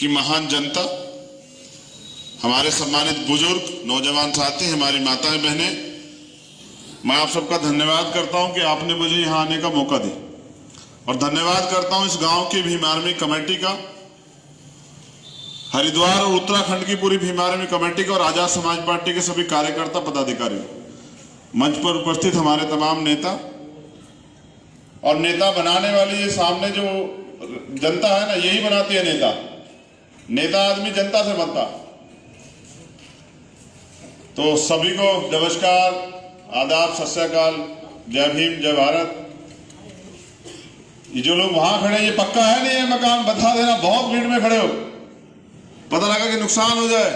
की महान जनता, हमारे सम्मानित बुजुर्ग, नौजवान साथी, हमारी माताएं बहनें, मैं आप सबका धन्यवाद करता हूं कि आपने मुझे यहां आने का मौका दिया। और धन्यवाद करता हूं इस गांव की भीम आर्मी कमेटी का, हरिद्वार और उत्तराखंड की पूरी भीम आर्मी कमेटी का और आजाद समाज पार्टी के सभी कार्यकर्ता पदाधिकारी, मंच पर उपस्थित हमारे तमाम नेता और नेता बनाने वाली ये सामने जो जनता है ना, यही बनाती है नेता। नेता आदमी जनता से बनता। तो सभी को नमस्कार, आदाब, सत श्री अकाल, जय भीम, जय भारत। ये जो लोग वहां खड़े हैं, ये पक्का है नहीं, ये मकान बता देना, बहुत भीड़ में खड़े हो, पता लगा कि नुकसान हो जाए,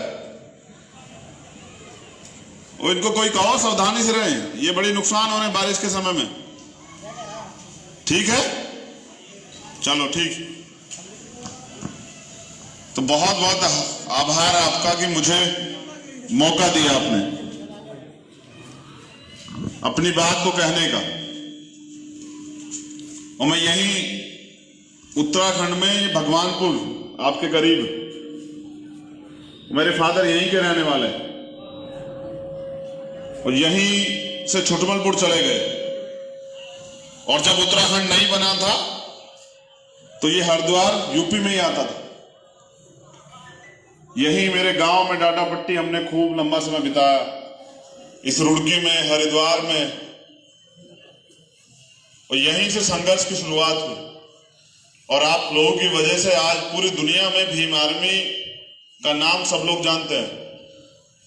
और इनको कोई कहो सावधानी से रहे, ये बड़ी नुकसान हो रहे हैं बारिश के समय में। ठीक है, चलो ठीक। तो बहुत बहुत आभार आपका कि मुझे मौका दिया आपने अपनी बात को कहने का। और मैं यही उत्तराखंड में भगवानपुर आपके करीब, मेरे फादर यहीं के रहने वाले और यहीं से छुटमलपुर चले गए। और जब उत्तराखंड नहीं बना था तो ये हरिद्वार यूपी में ही आता था। यही मेरे गांव में डाटापट्टी हमने खूब लंबा समय बिताया, इस रुड़की में, हरिद्वार में, और यहीं से संघर्ष की शुरुआत हुई। और आप लोगों की वजह से आज पूरी दुनिया में भीम आर्मी का नाम सब लोग जानते हैं।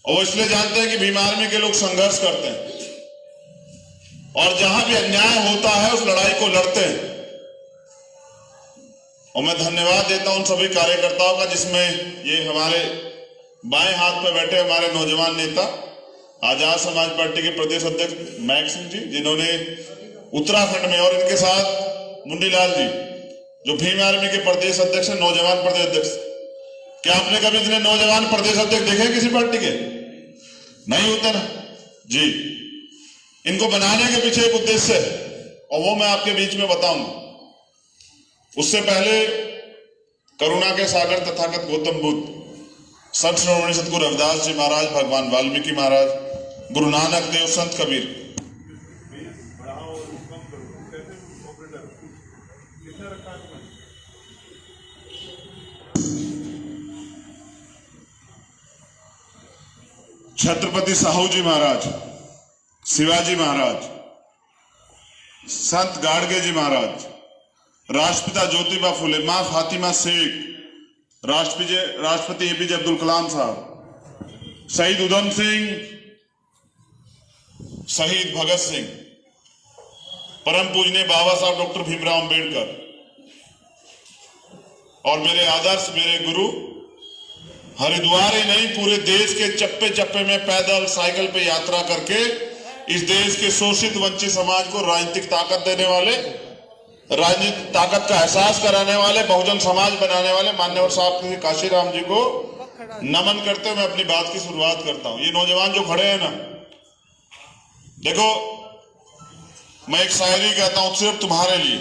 और वो इसलिए जानते हैं कि भीम आर्मी के लोग संघर्ष करते हैं और जहां भी अन्याय होता है उस लड़ाई को लड़ते हैं। और मैं धन्यवाद देता हूं उन सभी कार्यकर्ताओं का, जिसमें ये हमारे बाएं हाथ पे बैठे हमारे नौजवान नेता, आजाद समाज पार्टी के प्रदेश अध्यक्ष महक सिंह जी, जिन्होंने उत्तराखंड में, और इनके साथ मुंडीलाल जी जो भीम आर्मी के प्रदेश अध्यक्ष है, नौजवान प्रदेश अध्यक्ष। क्या आपने कभी इतने नौजवान प्रदेश अध्यक्ष देखे किसी पार्टी के? नहीं होते ना जी। इनको बनाने के पीछे एक उद्देश्य है और वो मैं आपके बीच में बताऊंगा। उससे पहले करुणा के सागर तथागत गौतम बुद्ध, संत श्रोमणी सतगुरु रविदास जी महाराज, भगवान वाल्मीकि महाराज, गुरु नानक देव, संत कबीर, छत्रपति साहू जी महाराज, शिवाजी महाराज, संत गाडगे जी महाराज, राष्ट्रपिता ज्योतिबा फुले, मां फातिमा शेख, राष्ट्रपति एपीजे अब्दुल कलाम साहब, शहीद उधम सिंह, शहीद भगत सिंह, परम पूजनीय बाबा साहब डॉक्टर भीमराव अंबेडकर, और मेरे आदर्श, मेरे गुरु, हरिद्वार ही नहीं पूरे देश के चप्पे चप्पे में पैदल, साइकिल पे यात्रा करके इस देश के शोषित वंचित समाज को राजनीतिक ताकत देने वाले, राजनीतिक ताकत का एहसास कराने वाले, बहुजन समाज बनाने वाले मान्यवर साहब श्री काशीराम जी को नमन करते हुए मैं अपनी बात की शुरुआत करता हूं। ये नौजवान जो खड़े हैं ना, देखो मैं एक शायरी कहता हूं सिर्फ तुम्हारे लिए,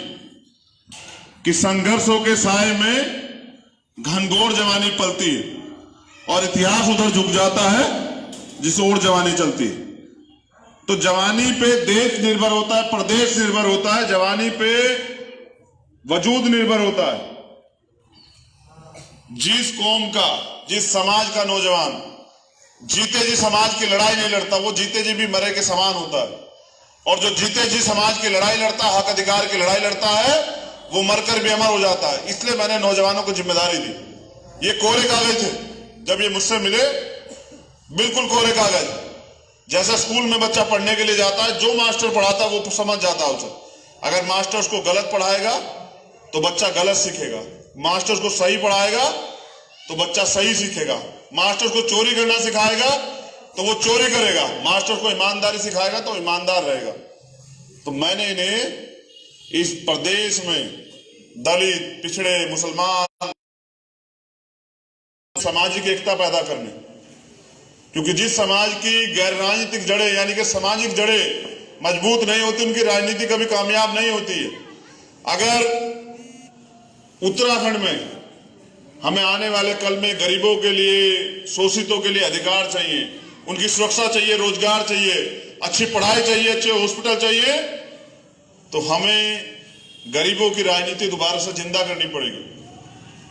कि संघर्षों के साए में घनघोर जवानी पलती है और इतिहास उधर झुक जाता है जिस ओर जवानी चलती है। तो जवानी पे देश निर्भर होता है, प्रदेश निर्भर होता है, जवानी पे वजूद निर्भर होता है। जिस कौम का, जिस समाज का नौजवान जीते जी समाज की लड़ाई नहीं लड़ता, वो जीते जी भी मरे के समान होता है। और जो जीते जी समाज की लड़ाई लड़ता है, हक अधिकार की लड़ाई लड़ता है, वो मरकर भी अमर हो जाता है। इसलिए मैंने नौजवानों को जिम्मेदारी दी। ये कोरे कागज थे जब ये मुझसे मिले, बिल्कुल कोरे कागज। जैसे स्कूल में बच्चा पढ़ने के लिए जाता है, जो मास्टर पढ़ाता है वो समझ जाता है उसे। अगर मास्टर उसको गलत पढ़ाएगा तो बच्चा गलत सीखेगा, मास्टर उसको सही पढ़ाएगा तो बच्चा सही सीखेगा, मास्टर उसको चोरी करना सिखाएगा तो वो चोरी करेगा, मास्टर उसको ईमानदारी सिखाएगा तो ईमानदार रहेगा। तो मैंने इन्हें इस प्रदेश में दलित, पिछड़े, मुसलमान, सामाजिक एकता पैदा करने, क्योंकि जिस समाज की गैर राजनीतिक जड़ें यानी कि सामाजिक जड़ें मजबूत नहीं होती, उनकी राजनीति कभी कामयाब नहीं होती है। अगर उत्तराखंड में हमें आने वाले कल में गरीबों के लिए, शोषितों के लिए अधिकार चाहिए, उनकी सुरक्षा चाहिए, रोजगार चाहिए, अच्छी पढ़ाई चाहिए, अच्छे हॉस्पिटल चाहिए, तो हमें गरीबों की राजनीति दोबारा से जिंदा करनी पड़ेगी।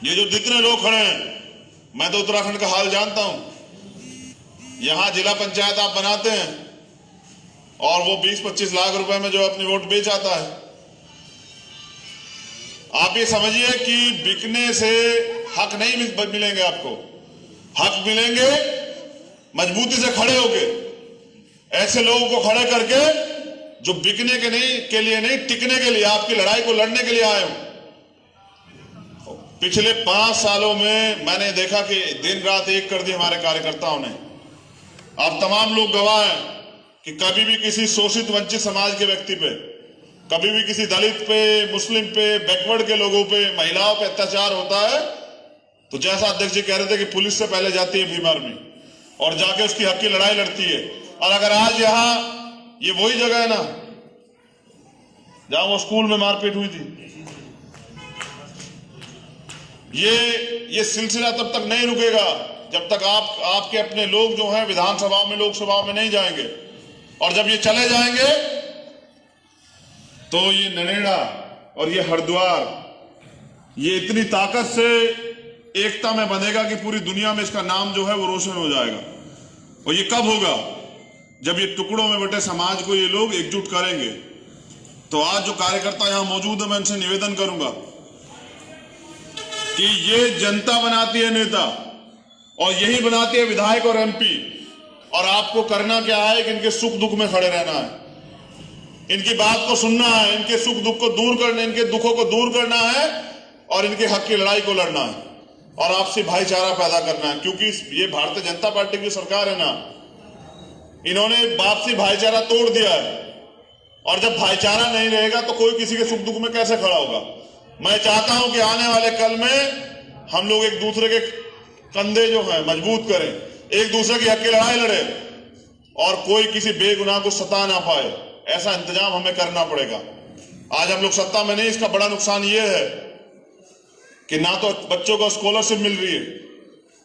ये जो जितने लोग खड़े हैं, मैं तो उत्तराखंड का हाल जानता हूं। यहां जिला पंचायत आप बनाते हैं और वो 20-25 लाख रुपए में जो अपनी वोट बेच आता है। आप ये समझिए कि बिकने से हक नहीं मिलेंगे आपको, हक मिलेंगे मजबूती से खड़े होके, ऐसे लोगों को खड़े करके जो बिकने के लिए नहीं, टिकने के लिए, आपकी लड़ाई को लड़ने के लिए आए हो। पिछले 5 सालों में मैंने देखा कि दिन रात एक कर दी हमारे कार्यकर्ताओं ने। आप तमाम लोग गवाह हैं कि कभी भी किसी शोषित वंचित समाज के व्यक्ति पे, कभी भी किसी दलित पे, मुस्लिम पे, बैकवर्ड के लोगों पे, महिलाओं पे अत्याचार होता है तो जैसा अध्यक्ष जी कह रहे थे कि पुलिस से पहले जाती है भीम आर्मी और जाके उसकी हक की लड़ाई लड़ती है। और अगर आज यहां ये वही जगह है ना जहां वो स्कूल में मारपीट हुई थी, ये सिलसिला तब तक नहीं रुकेगा जब तक आपके अपने लोग जो हैं विधानसभाओं में, लोकसभाओं में नहीं जाएंगे। और जब ये चले जाएंगे तो ये नरेड़ा और ये हरिद्वार ये इतनी ताकत से एकता में बंधेगा कि पूरी दुनिया में इसका नाम जो है वो रोशन हो जाएगा। और ये कब होगा? जब ये टुकड़ों में बटे समाज को ये लोग एकजुट करेंगे। तो आज जो कार्यकर्ता यहां मौजूद है, मैं इनसे निवेदन करूंगा कि ये जनता बनाती है नेता और यही बनाती है विधायक और एमपी। और आपको करना क्या है कि इनके सुख दुख में खड़े रहना है, इनकी बात को सुनना है, इनके सुख दुख को दूर करना, इनके दुखों को दूर करना है और इनके हक की लड़ाई को लड़ना है और आपसी भाईचारा पैदा करना है। क्योंकि ये भारतीय जनता पार्टी की सरकार है ना, इन्होंने आपसी भाईचारा तोड़ दिया है और जब भाईचारा नहीं रहेगा तो कोई किसी के सुख दुख में कैसे खड़ा होगा। मैं चाहता हूं कि आने वाले कल में हम लोग एक दूसरे के कंधे जो है मजबूत करें, एक दूसरे की हक की लड़ाई लड़े और कोई किसी बेगुनाह को सता ना पाए, ऐसा इंतजाम हमें करना पड़ेगा। आज हम लोग सत्ता में नहीं, इसका बड़ा नुकसान ये है कि ना तो बच्चों को स्कॉलरशिप मिल रही है,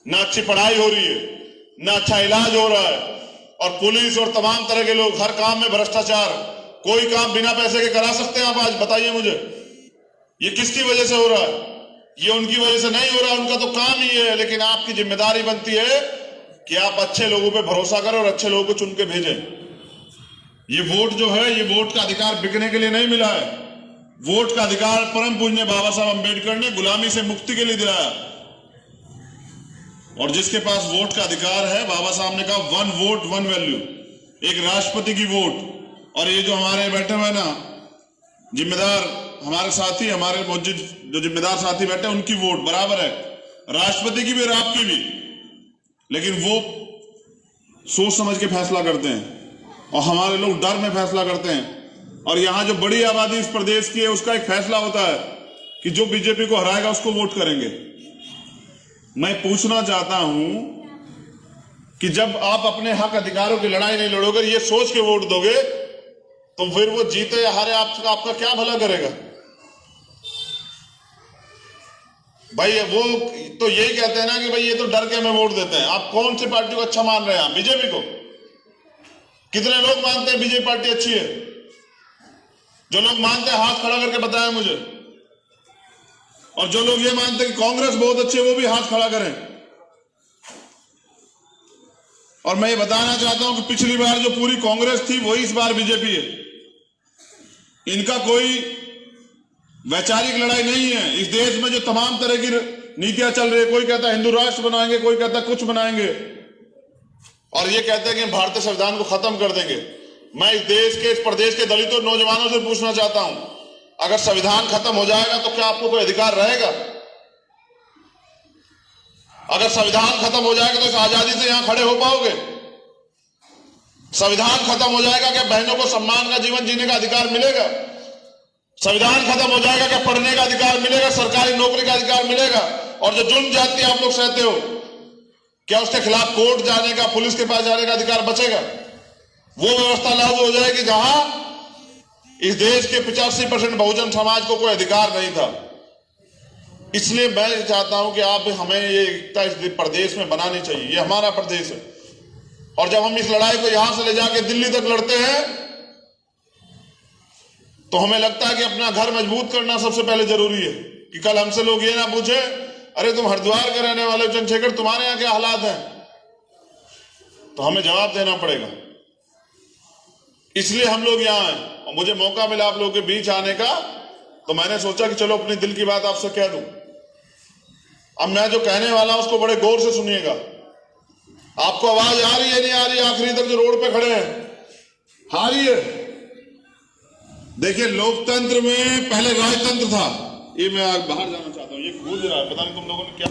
ना अच्छी पढ़ाई हो रही है, ना अच्छा इलाज हो रहा है और पुलिस और तमाम तरह के लोग हर काम में भ्रष्टाचार। कोई काम बिना पैसे के करा सकते हैं आप? आज बताइए मुझे, ये किसकी वजह से हो रहा है? ये उनकी वजह से नहीं हो रहा, उनका तो काम ही है। लेकिन आपकी जिम्मेदारी बनती है कि आप अच्छे लोगों पे भरोसा करें और अच्छे लोगों को चुन के भेजें। ये वोट जो है, ये वोट का अधिकार बिकने के लिए नहीं मिला है। वोट का अधिकार परम पूज्य बाबा साहब अंबेडकर ने गुलामी से मुक्ति के लिए दिलाया। और जिसके पास वोट का अधिकार है, बाबा साहब ने कहा 1 वोट 1 वैल्यू, एक राष्ट्रपति की वोट। और ये जो हमारे बैठे हुए ना जिम्मेदार हमारे साथी, हमारे मौजूद जो जिम्मेदार साथी बैठे हैं, उनकी वोट बराबर है, राष्ट्रपति की भी और आपकी भी। लेकिन वो सोच समझ के फैसला करते हैं और हमारे लोग डर में फैसला करते हैं। और यहां जो बड़ी आबादी इस प्रदेश की है, उसका एक फैसला होता है कि जो बीजेपी को हराएगा उसको वोट करेंगे। मैं पूछना चाहता हूं कि जब आप अपने हक अधिकारों की लड़ाई नहीं लड़ोगे, ये सोच के वोट दोगे, तो फिर वो जीते या हारे आपका क्या भला करेगा? भाई वो तो यही कहते हैं ना कि भाई ये तो डर के हमें वोट देते हैं। आप कौन सी पार्टी को अच्छा मान रहे हैं? आप बीजेपी को? कितने लोग मानते हैं बीजेपी पार्टी अच्छी है? जो लोग मानते हैं हाथ खड़ा करके बताएं मुझे। और जो लोग ये मानते हैं कि कांग्रेस बहुत अच्छी है, वो भी हाथ खड़ा करें। और मैं ये बताना चाहता हूं कि पिछली बार जो पूरी कांग्रेस थी वही इस बार बीजेपी है। इनका कोई वैचारिक लड़ाई नहीं है। इस देश में जो तमाम तरह की नीतियां चल रही है, कोई कहता है हिंदू राष्ट्र बनाएंगे, कोई कहता है कुछ बनाएंगे और ये कहते हैं कि हम भारतीय संविधान को खत्म कर देंगे। मैं इस देश के, इस प्रदेश के दलितों और नौजवानों से पूछना चाहता हूं, अगर संविधान खत्म हो जाएगा तो क्या आपको कोई अधिकार रहेगा? अगर संविधान खत्म हो जाएगा तो इस आजादी से यहां खड़े हो पाओगे? संविधान खत्म हो जाएगा क्या बहनों को सम्मान का जीवन जीने का अधिकार मिलेगा? संविधान खत्म हो जाएगा क्या पढ़ने का अधिकार मिलेगा, सरकारी नौकरी का अधिकार मिलेगा? और जो जुल्म जाति आप लोग सहते हो, क्या उसके खिलाफ कोर्ट जाने का, पुलिस के पास जाने का अधिकार बचेगा? वो व्यवस्था लागू हो जाएगी जहां इस देश के 85% बहुजन समाज को कोई अधिकार नहीं था। इसलिए मैं चाहता हूं कि आप हमें ये एकता इस प्रदेश में बनानी चाहिए। ये हमारा प्रदेश है और जब हम इस लड़ाई को यहां से ले जाके दिल्ली तक लड़ते हैं तो हमें लगता है कि अपना घर मजबूत करना सबसे पहले जरूरी है कि कल हमसे लोग ये ना पूछे, अरे तुम हरिद्वार के रहने वाले चंद्रशेखर, तुम्हारे यहां क्या हालात हैं, तो हमें जवाब देना पड़ेगा। इसलिए हम लोग यहां हैं और मुझे मौका मिला आप लोगों के बीच आने का, तो मैंने सोचा कि चलो अपने दिल की बात आपसे कह दूं। अब मैं जो कहने वाला हूं उसको बड़े गौर से सुनिएगा। आपको आवाज आ रही है नहीं आ रही? आखिरी तक जो रोड पे खड़े हैं आ रही है? देखिए, लोकतंत्र में पहले राजतंत्र था। ये मैं बाहर जाना चाहता हूं, ये गूंज रहा है, पता नहीं तुम लोगों ने क्या।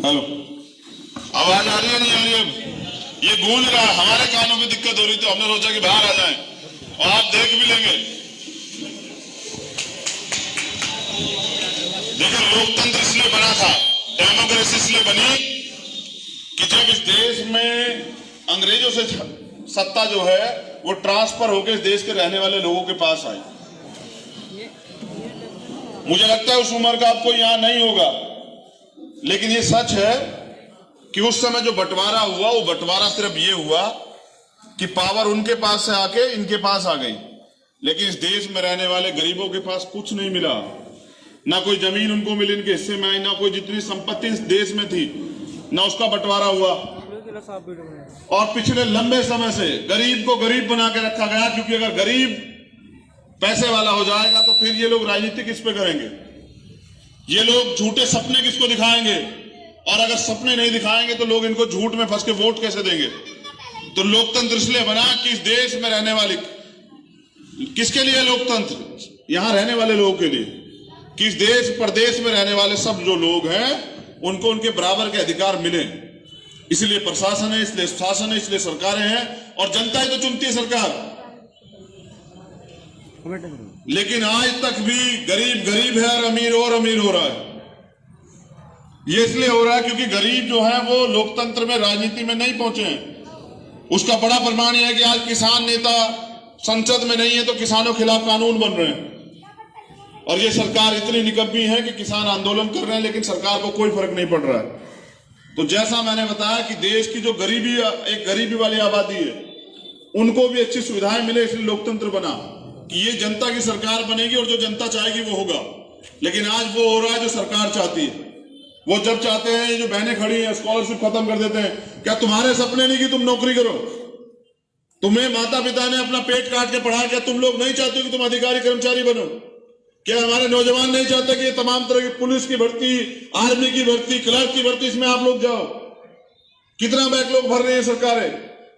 हेलो, आवाज आ रही है नहीं आ रही? अब ये गूंज रहा है, हमारे कानों में दिक्कत हो रही, तो हमने सोचा कि बाहर आ जाएं और आप देख भी लेंगे। देखिए, लोकतंत्र इसलिए बना था, डेमोक्रेसी इसलिए बनी कि जब इस देश में अंग्रेजों से सत्ता जो है वो ट्रांसफर होकर इस देश के रहने वाले लोगों के पास आई। मुझे लगता है उस उम्र का आपको यहां नहीं होगा, लेकिन ये सच है कि उस समय जो बंटवारा हुआ वो बंटवारा सिर्फ ये हुआ कि पावर उनके पास से आके इनके पास आ गई, लेकिन इस देश में रहने वाले गरीबों के पास कुछ नहीं मिला। ना कोई जमीन उनको मिली इनके हिस्से में आई, ना कोई जितनी संपत्ति इस देश में थी ना उसका बंटवारा हुआ। और पिछले लंबे समय से गरीब को गरीब बना के रखा गया, क्योंकि अगर गरीब पैसे वाला हो जाएगा तो फिर ये लोग राजनीति किस पे करेंगे? ये लोग झूठे सपने किसको दिखाएंगे? और अगर सपने नहीं दिखाएंगे तो लोग इनको झूठ में फंस के वोट कैसे देंगे? तो लोकतंत्र इसलिए बना कि इस देश में रहने वाले, किसके लिए लोकतंत्र? यहां रहने वाले लोगों के लिए, कि इस देश प्रदेश में रहने वाले सब जो लोग हैं उनको उनके बराबर के अधिकार मिले। इसलिए प्रशासन है, इसलिए शासन है, इसलिए सरकारें हैं और जनता ही तो चुनती है सरकार। लेकिन आज तक भी गरीब गरीब है और अमीर हो रहा है। ये इसलिए हो रहा है क्योंकि गरीब जो है वो लोकतंत्र में, राजनीति में नहीं पहुंचे हैं। उसका बड़ा प्रमाण यह है कि आज किसान नेता संसद में नहीं है तो किसानों के खिलाफ कानून बन रहे हैं। और ये सरकार इतनी निकम्मी है कि किसान आंदोलन कर रहे हैं लेकिन सरकार को कोई फर्क नहीं पड़ रहा है। तो जैसा मैंने बताया कि देश की जो गरीबी वाली आबादी है उनको भी अच्छी सुविधाएं मिले, इसलिए लोकतंत्र बना कि ये जनता की सरकार बनेगी और जो जनता चाहेगी वो होगा। लेकिन आज वो हो रहा है जो सरकार चाहती है। वो जब चाहते हैं, ये जो बहनें खड़ी हैं स्कॉलरशिप खत्म कर देते हैं। क्या तुम्हारे सपने नहीं कि तुम नौकरी करो? तुम्हें माता पिता ने अपना पेट काट के पढ़ाया, क्या तुम लोग नहीं चाहते कि तुम अधिकारी कर्मचारी बनो? क्या हमारे नौजवान नहीं चाहते कि तमाम तरह की पुलिस की भर्ती, आर्मी की भर्ती, क्लर्क की भर्ती, इसमें आप लोग जाओ? कितना बैकलॉग भर रही है सरकारें।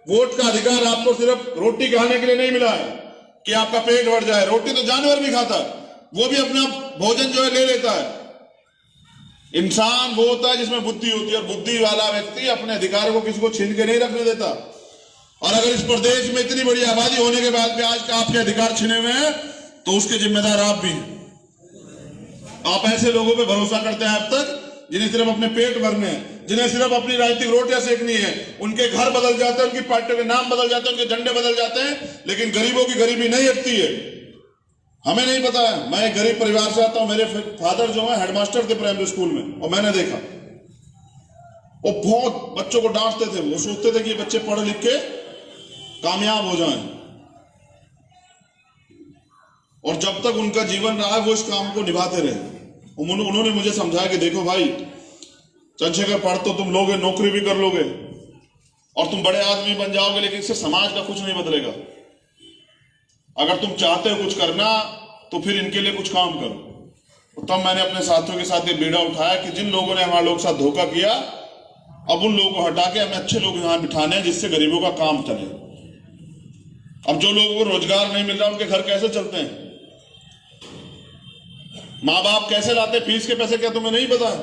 वोट का अधिकार आपको सिर्फ रोटी खाने के लिए नहीं मिला है कि आपका पेट भर जाए। रोटी तो जानवर भी खाता है, वो भी अपना भोजन जो है ले लेता है। इंसान वो होता है जिसमें बुद्धि होती है और बुद्धि वाला व्यक्ति अपने अधिकार को किसी को छीन के नहीं रखने देता। और अगर इस प्रदेश में इतनी बड़ी आबादी होने के बाद भी आज का आपके अधिकार छीने हुए हैं तो उसके जिम्मेदार आप भी हैं। आप ऐसे लोगों पे भरोसा करते हैं अब तक जिन्हें सिर्फ अपने पेट भरने हैं, जिन्हें सिर्फ अपनी राजनीतिक रोटियां सेकनी है। उनके घर बदल जाते हैं, उनकी पार्टियों के नाम बदल जाते हैं, उनके झंडे बदल जाते हैं, लेकिन गरीबों की गरीबी नहीं हटती है। हमें नहीं पता है। मैं एक गरीब परिवार से आता हूं। मेरे फादर जो है हेडमास्टर थे प्राइमरी स्कूल में, और मैंने देखा वो बहुत बच्चों को डांटते थे। वो सोचते थे कि ये बच्चे पढ़ लिख के कामयाब हो जाएं, और जब तक उनका जीवन रहा वो इस काम को निभाते रहे। उन्होंने मुझे समझाया कि देखो भाई चंद्रशेखर, पढ़ तो तुम लोगे, नौकरी भी कर लोगे और तुम बड़े आदमी बन जाओगे, लेकिन इससे समाज का कुछ नहीं बदलेगा। अगर तुम चाहते हो कुछ करना तो फिर इनके लिए कुछ काम करो। तो तब मैंने अपने साथियों के साथ ये बीड़ा उठाया कि जिन लोगों ने हमारे लोगों के साथ धोखा किया, अब उन लोगों को हटा के हमें अच्छे लोग यहां बिठाने हैं जिससे गरीबों का काम चले। अब जो लोगों को रोजगार नहीं मिल रहा उनके घर कैसे चलते हैं? माँ बाप कैसे लाते फीस के पैसे? क्या तुम्हें नहीं पता है?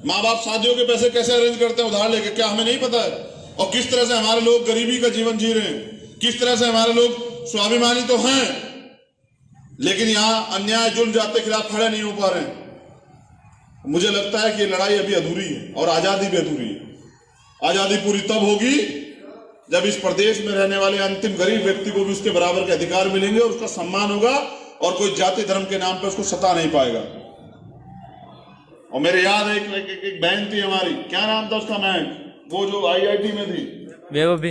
माँ बाप शादियों के पैसे कैसे अरेंज करते हैं उधार लेके? क्या हमें नहीं पता है? और किस तरह से हमारे लोग गरीबी का जीवन जी रहे हैं, किस तरह से हमारे लोग स्वाभिमानी तो हैं लेकिन यहां अन्याय जुल्म जाते के खिलाफ खड़े नहीं हो पा रहे हैं। मुझे लगता है कि ये लड़ाई अभी अधूरी है और आजादी भी अधूरी है। आजादी पूरी तब होगी जब इस प्रदेश में रहने वाले अंतिम गरीब व्यक्ति को भी उसके बराबर के अधिकार मिलेंगे और उसका सम्मान होगा और कोई जाति धर्म के नाम पे उसको सता नहीं पाएगा। और मेरे याद है एक बहन थी हमारी, क्या नाम था उसका, मैं वो जो IIT में थी, वैभवी,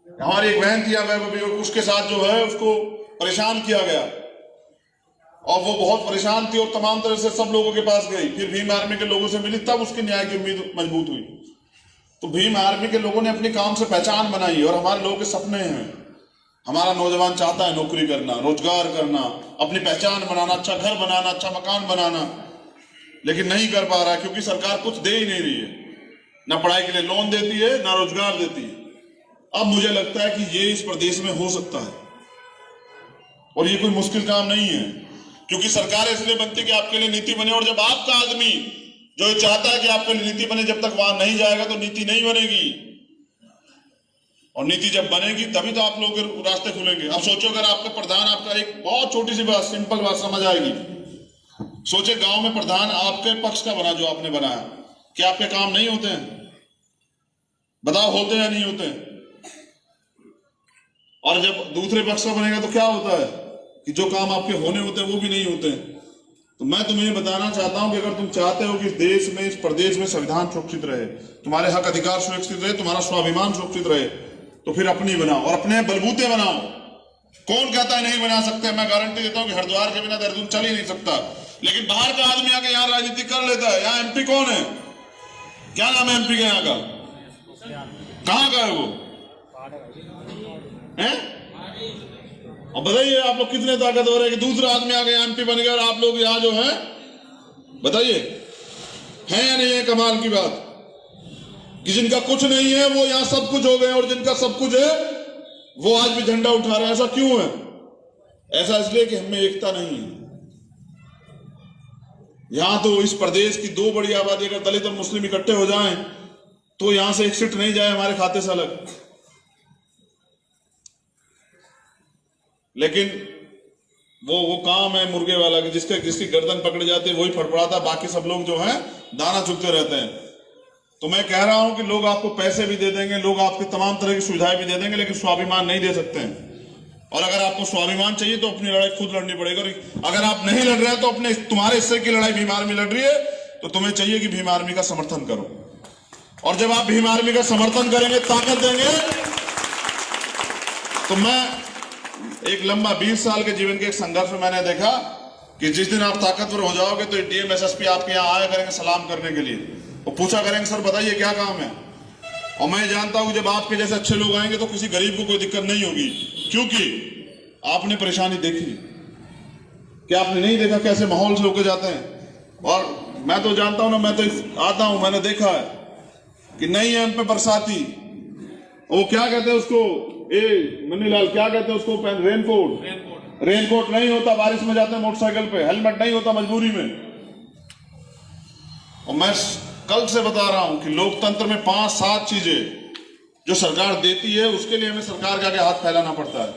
हमारी एक बहन थी वैभवी, उसके साथ जो है उसको परेशान किया गया और वो बहुत परेशान थी और तमाम तरह से सब लोगों के पास गई। फिर भीम आर्मी के लोगों से मिली, तब उसके न्याय की उम्मीद मजबूत हुई। तो भीम आर्मी के लोगों ने अपने काम से पहचान बनाई और हमारे लोगों के सपने हैं। हमारा नौजवान चाहता है नौकरी करना, रोजगार करना, अपनी पहचान बनाना, अच्छा घर बनाना, अच्छा मकान बनाना, लेकिन नहीं कर पा रहा है क्योंकि सरकार कुछ दे ही नहीं रही है। ना पढ़ाई के लिए लोन देती है, ना रोजगार देती है। अब मुझे लगता है कि ये इस प्रदेश में हो सकता है और ये कोई मुश्किल काम नहीं है, क्योंकि सरकार इसलिए बनती है कि आपके लिए नीति बने। और जब आपका आदमी जो चाहता है कि आपके लिए नीति बने, जब तक वहां नहीं जाएगा तो नीति नहीं बनेगी। और नीति जब बनेगी तभी तो आप लोगों के रास्ते खुलेंगे। अब सोचो, अगर आपका प्रधान, आपका एक बहुत छोटी सी बात, सिंपल बात समझ आएगी। सोचे गांव में प्रधान आपके पक्ष का बना, जो आपने बनाया, क्या आपके काम नहीं होते हैं? बताओ, होते हैं या नहीं होते हैं? और जब दूसरे पक्ष का बनेगा तो क्या होता है कि जो काम आपके होने होते हैं वो भी नहीं होते हैं। तो मैं तुम्हें बताना चाहता हूं कि अगर तुम चाहते हो कि इस देश में, इस प्रदेश में संविधान सुरक्षित रहे, तुम्हारे हक अधिकार सुरक्षित रहे, तुम्हारा स्वाभिमान सुरक्षित रहे, तो फिर अपनी बनाओ और अपने बलबूते बनाओ। कौन कहता है नहीं बना सकते? मैं गारंटी देता हूं कि हरिद्वार के बिना देहरादून चल ही नहीं सकता। लेकिन बाहर का आदमी आके यहाँ राजनीति कर लेता है। यहाँ MP कौन है? क्या नाम है MP के यहाँ का? कहाँ का है वो? हैं? अब बताइए आप लोग कितने ताकतवर है कि दूसरा आदमी आके MP बन गया और आप लोग यहाँ जो है, बताइए, है या नहीं है? कमाल की बात कि जिनका कुछ नहीं है वो यहाँ सब कुछ हो गए और जिनका सब कुछ है वो आज भी झंडा उठा रहे हैं। ऐसा क्यों है? ऐसा इसलिए कि हमें एकता नहीं है। यहां तो इस प्रदेश की दो बड़ी आबादी, अगर दलित और मुस्लिम इकट्ठे हो जाएं तो यहां से एक सीट नहीं जाए हमारे खाते से अलग। लेकिन वो काम है मुर्गे वाला कि जिसकी गर्दन पकड़ जाती है वही फड़फड़ाता, बाकी सब लोग जो है दाना चुगते रहते हैं। तो मैं कह रहा हूं कि लोग आपको पैसे भी दे देंगे, लोग आपकी तमाम तरह की सुविधाएं भी दे देंगे, लेकिन स्वाभिमान नहीं दे सकते हैं। और अगर आपको स्वाभिमान चाहिए तो अपनी लड़ाई खुद लड़नी पड़ेगी। अगर आप नहीं लड़ रहे हैं तो अपने, तुम्हारे हिस्से की लड़ाई भीम आर्मी लड़ रही है, तो तुम्हें चाहिए कि भीम आर्मी का समर्थन करो। और जब आप भीम आर्मी का समर्थन करेंगे, ताकत देंगे, तो मैं एक लंबा 20 साल के जीवन के एक संघर्ष में मैंने देखा कि जिस दिन आप ताकतवर हो जाओगे तो DM SSP आपके यहाँ आया करेंगे सलाम करने के लिए और पूछा करेंगे, सर बताइए क्या काम है। और मैं जानता हूं जब आपके जैसे अच्छे लोग आएंगे तो किसी गरीब को कोई दिक्कत नहीं होगी, क्योंकि आपने परेशानी देखी। क्या आपने नहीं देखा कैसे माहौल से होके जाते हैं? और मैं तो जानता हूं ना, मैं तो आता हूं, मैंने देखा है कि नहीं है हम पे बरसाती, वो क्या कहते हैं उसको, मनीलाल क्या कहते हैं उसको, रेनकोट नहीं होता, बारिश में जाते हैं मोटरसाइकिल पे, हेलमेट नहीं होता मजबूरी में। और मैं कल से बता रहा हूं कि लोकतंत्र में 5-7 चीजें जो सरकार देती है उसके लिए हमें सरकार के आगे हाथ फैलाना पड़ता है।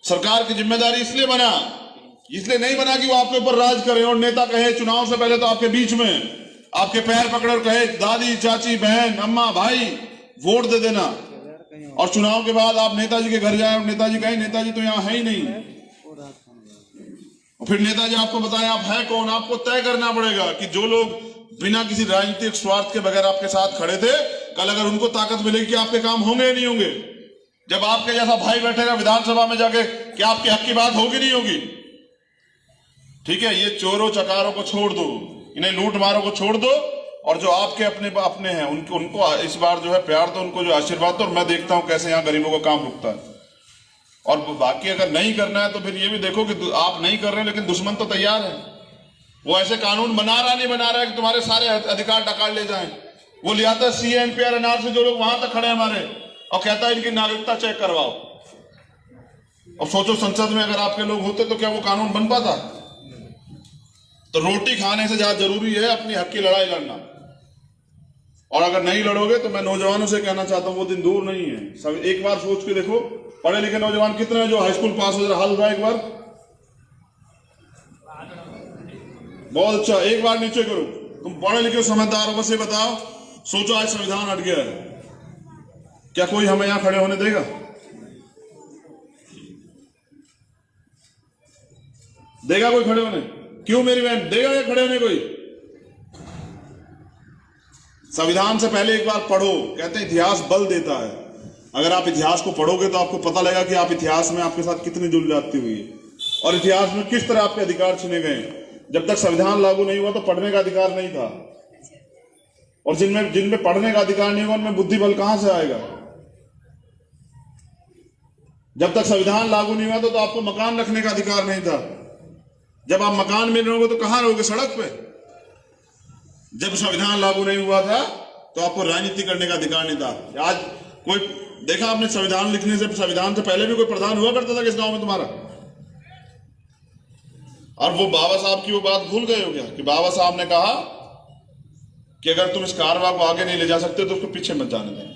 सरकार की जिम्मेदारी इसलिए नहीं बना कि वो आपके ऊपर राज करे और नेता कहे चुनाव से पहले तो आपके बीच में आपके पैर पकड़े और कहे दादी, चाची, बहन, अम्मा, भाई वोट दे देना, और चुनाव के बाद आप नेताजी के घर जाए और नेताजी कहे नेताजी तो यहाँ है ही नहीं, और फिर नेताजी आपको बताएं आप है कौन। आपको तय करना पड़ेगा कि जो लोग बिना किसी राजनीतिक स्वार्थ के बगैर आपके साथ खड़े थे, कल अगर उनको ताकत मिलेगी कि आपके काम होंगे नहीं होंगे। जब आपके जैसा भाई बैठेगा विधानसभा में जाके, क्या आपके हक की बात होगी नहीं होगी? ठीक है, ये चोरों चकारों को छोड़ दो, इन्हें लूट मारों को छोड़ दो, और जो आपके अपने हैं उनको इस बार जो है प्यार दो, उनको जो आशीर्वाद दो। और मैं देखता हूं कैसे यहाँ गरीबों का काम रुकता है। और बाकी अगर नहीं करना है तो फिर ये भी देखो कि आप नहीं कर रहे लेकिन दुश्मन तो तैयार है। वो ऐसे कानून बना रहा है कि तुम्हारे सारे अधिकार डकाल ले जाएं। वो ले आता है CA-NPR NRC, जो लोग वहां तक खड़े हमारे, और कहता है इनकी नागरिकता चेक करवाओ। अब सोचो संसद में अगर आपके लोग होते तो क्या वो कानून बन पाता? तो रोटी खाने से ज्यादा जरूरी है अपनी हक की लड़ाई लड़ना। और अगर नहीं लड़ोगे तो मैं नौजवानों से कहना चाहता हूं वो दिन दूर नहीं है। सब एक बार सोच के देखो, पढ़े लिखे नौजवान कितने हैं जो हाई स्कूल पास हो जाए, हाल रहा है एक बार, बहुत अच्छा, एक बार नीचे करो, तुम पढ़े लिखे समझदार हो, बस ये बताओ, सोचो आज संविधान हट गया है, क्या कोई हमें यहां खड़े होने देगा? देगा कोई खड़े होने? क्यों मेरी बहन, देगा क्या खड़े होने कोई? संविधान से पहले एक बार पढ़ो, कहते हैं इतिहास बल देता है। अगर आप इतिहास को पढ़ोगे तो आपको पता लगेगा कि आप इतिहास में आपके साथ कितनी जुल्म हुई है और इतिहास में किस तरह आपके अधिकार छीने गए। जब तक संविधान लागू नहीं हुआ तो पढ़ने का अधिकार नहीं था, और जिनमें पढ़ने का अधिकार नहीं होगा उनमें बुद्धि बल कहां से आएगा? जब तक संविधान लागू नहीं हुआ तो आपको मकान रखने का अधिकार नहीं था। जब आप मकान में रहोगे तो कहां रहोगे? सड़क पे। जब संविधान लागू नहीं हुआ था तो आपको राजनीति करने का अधिकार नहीं था। आज कोई देखा आपने, संविधान लिखने से, संविधान से पहले भी कोई प्रधान हुआ करता था किस गांव में तुम्हारा? और वो बाबा साहब की वो बात भूल गए हो क्या कि बाबा साहब ने कहा कि अगर तुम इस कारवां को आगे नहीं ले जा सकते तो उसको पीछे मत जाने दें।